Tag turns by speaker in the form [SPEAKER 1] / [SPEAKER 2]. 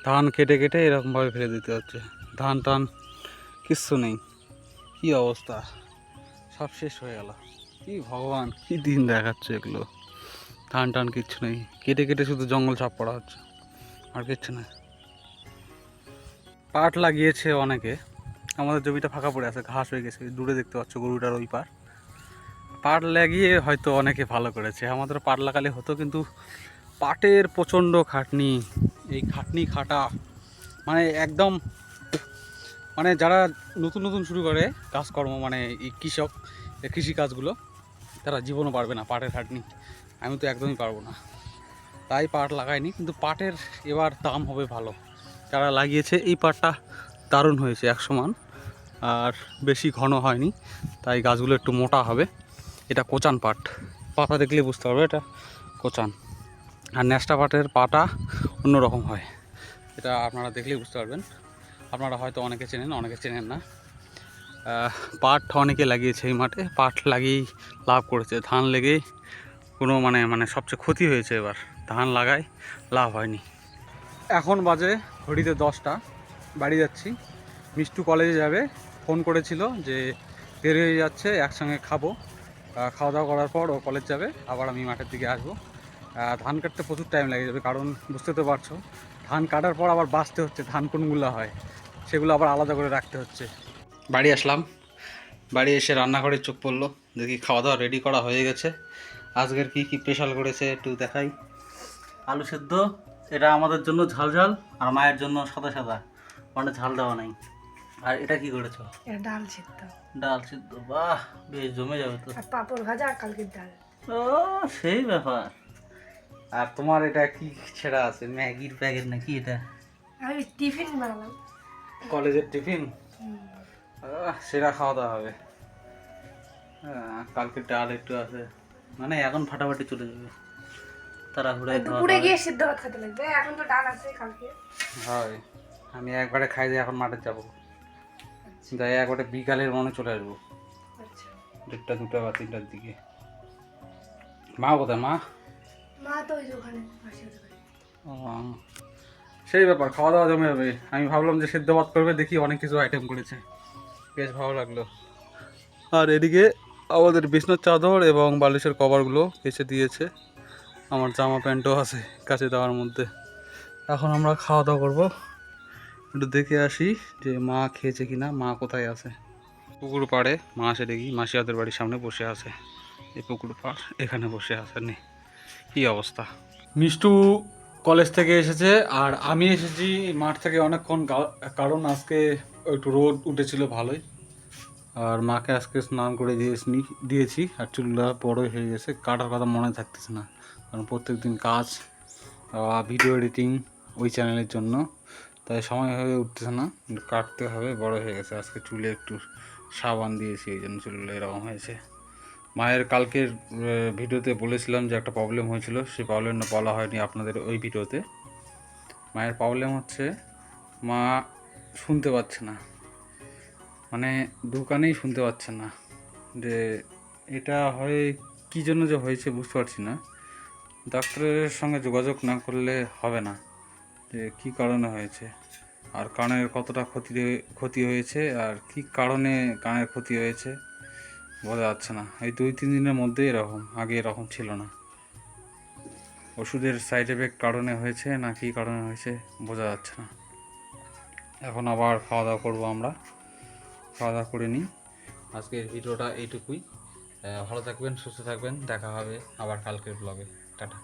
[SPEAKER 1] ধান কেটে কেটে এরকমভাবে ফেলে দিতে হচ্ছে। ধান টান কিচ্ছু নেই, কি অবস্থা, সব শেষ হয়ে গেল। কি ভগবান, কি দিন দেখাচ্ছে এগুলো। ধান টান কিচ্ছু নেই, কেটে কেটে শুধু জঙ্গল সাফ করা হচ্ছে, আর কিচ্ছু না। পাট লাগিয়েছে অনেকে, আমাদের জমিটা ফাঁকা পড়ে আছে, ঘাস হয়ে গেছে, দূরে দেখতে পাচ্ছ গরুটার ওই পার। পাট লাগিয়ে হয়তো অনেকে ভালো করেছে, আমাদের পাট লাগালে হতো, কিন্তু পাটের প্রচণ্ড খাটনি। এই খাটনি খাটা মানে একদম, মানে যারা নতুন নতুন শুরু করে কাজকর্ম, মানে এই কৃষক, এই কৃষিকাজগুলো, তারা জীবনও পারবে না পাটের খাটনি। আমি তো একদমই পারবো না, তাই পাট লাগাইনি। কিন্তু পাটের এবার দাম হবে ভালো। যারা লাগিয়েছে এই পাটটা দারুণ হয়েছে, এক সমান, আর বেশি ঘন হয়নি, তাই গাছগুলো একটু মোটা হবে। এটা কোচান পাট, পাতা দেখলে বুঝতে পারবে এটা কোচান। আর ন্যাস্টা পাটের পাটা অন্যরকম হয়, এটা আপনারা দেখলেই বুঝতে পারবেন। আপনারা হয়তো অনেকে চেনেন, অনেকে চেনেন না। পাট অনেকে লাগিয়েছে এই মাঠে, পাট লাগিয়েই লাভ করেছে। ধান লেগেই কোনো মানে মানে সবচেয়ে ক্ষতি হয়েছে এবার, ধান লাগায় লাভ হয়নি। এখন বাজে ঘড়িতে 10টা, বাড়ি যাচ্ছি। মিষ্টু কলেজে যাবে, ফোন করেছিল যে দেরি হয়ে যাচ্ছে, একসঙ্গে খাবো। খাওয়া দাওয়া করার পর ও কলেজ যাবে, আবার আমি মাঠের দিকে আসবো। ধান কাটতে প্রচুর টাইম লেগে যাবে, কারণ বুঝতে তো পারছো, ধান কাটার পর আবার বাছতে হচ্ছে, ধান কোনগুলো হয় সেগুলো আবার আলাদা করে রাখতে হচ্ছে। বাড়ি আসলাম, বাড়ি এসে রান্নাঘরে চোখ পড়লো, দেখি খাওয়া দাওয়া রেডি করা হয়ে গেছে। আজকের কি কি স্পেশাল করেছে একটু দেখাই। আলু সেদ্ধ, এটা আমাদের জন্য ঝাল ঝাল, আর মায়ের জন্য সাদা সাদা, মানে ঝাল দেওয়া নাই। আর এটা কি করেছো?
[SPEAKER 2] এটা ডাল সিদ্ধ।
[SPEAKER 1] ডাল সিদ্ধ, বাহ বেশ জমে যাবে তো।
[SPEAKER 2] আর পাঁপড় ভাজা আর কালকের ডাল।
[SPEAKER 1] ও সেই ব্যাপার। আর তোমার এটা কি ছেঁড়া আছে, ম্যাগির প্যাকেট নাকি এটা?
[SPEAKER 2] আমি টিফিন বানালাম,
[SPEAKER 1] কলেজের টিফিন। সেরা খাওয়া দাওয়া হবে। কালকে ডাল একটু আছে, মানে এখন ফাটাফাটি চলে যাবে, তাড়াহুড়ায় খাওয়া
[SPEAKER 2] দুপুরে গিয়ে সিদ্ধ ভাত খেতে লাগবে, এখন তো ডাল আছে কালকে।
[SPEAKER 1] হয়। আমি একবারে খাই দিয়ে এখন মাঠে যাবো, যাই একবারে বিকালের মনে চলে আসবো,
[SPEAKER 2] আচ্ছা,
[SPEAKER 1] 1টা 2টা বা 3টার দিকে। মা কোথায়? মা
[SPEAKER 2] মা তো ওই যে ওখানে পাশে ওখানে।
[SPEAKER 1] ও, সেই ব্যাপার, খাওয়া দাওয়া জমে যাবে। আমি ভাবলাম যে সেদ্ধ ভাত করবে, দেখি অনেক কিছু আইটেম করেছে, বেশ ভালো লাগলো। আর এদিকে আমাদের বিছনার চাদর এবং বালিশের কভারগুলো কেচে দিয়েছে, আমার জামা প্যান্টও আছে কাচে দেওয়ার মধ্যে। এখন আমরা খাওয়া দাওয়া করবো, একটু দেখে আসি যে মা খেয়েছে কিনা, মা কোথায় আছে। পুকুর পাড়ে মা আসে দেখি, মাসিয়াদের বাড়ির সামনে বসে আছে, এই পুকুর পাড় এখানে বসে আছে। নে কি অবস্থা। মিষ্টু কলেজ থেকে এসেছে, আর আমি এসেছি মাঠ থেকে অনেকক্ষণ, কারণ আজকে একটু রোদ উঠেছিল ভালোই। আর মাকে আজকে স্নান করে দিয়েছি, আর চুলটা বড়ই হয়ে গেছে, কাটার কথা মনে থাকতেছে না, কারণ প্রত্যেক দিন কাজ, ভিডিও এডিটিং ওই চ্যানেলের জন্য, তাই সময় হয়ে উঠতেছে না, কাটতে হবে, বড় হয়ে গেছে। আজকে চুলে একটু সাবান দিয়েছি, এই জন্য চুলগুলো এরকম হয়েছে। মায়ের কালকের ভিডিওতে বলেছিলাম যে একটা প্রবলেম হয়েছিল, সেই প্রবলেমটা বলা হয়নি আপনাদের ওই ভিডিওতে। মায়ের প্রবলেম হচ্ছে মা শুনতে পাচ্ছে না, মানে দোকানেই শুনতে পাচ্ছে না। যে এটা হয় কী জন্য যে হয়েছে বুঝতে পারছি না, ডাক্তারের সঙ্গে যোগাযোগ না করলে হবে না যে কী কারণে হয়েছে, আর কানের কতটা ক্ষতি হয়েছে, আর কী কারণে কানের ক্ষতি হয়েছে বোঝা যাচ্ছে না। এই 2-3 দিনের মধ্যেই এরকম, আগে এরকম ছিল না। ওষুধের সাইড এফেক্ট কারণে হয়েছে না কী কারণে হয়েছে বোঝা যাচ্ছে না। এখন আবার খাওয়া দাওয়া করবো, আমরা খাওয়া দাওয়া করে নিই। আজকের ভিডিওটা এইটুকুই। ভালো থাকবেন, সুস্থ থাকবেন, দেখা হবে আবার কালকের ব্লগে। টাটা।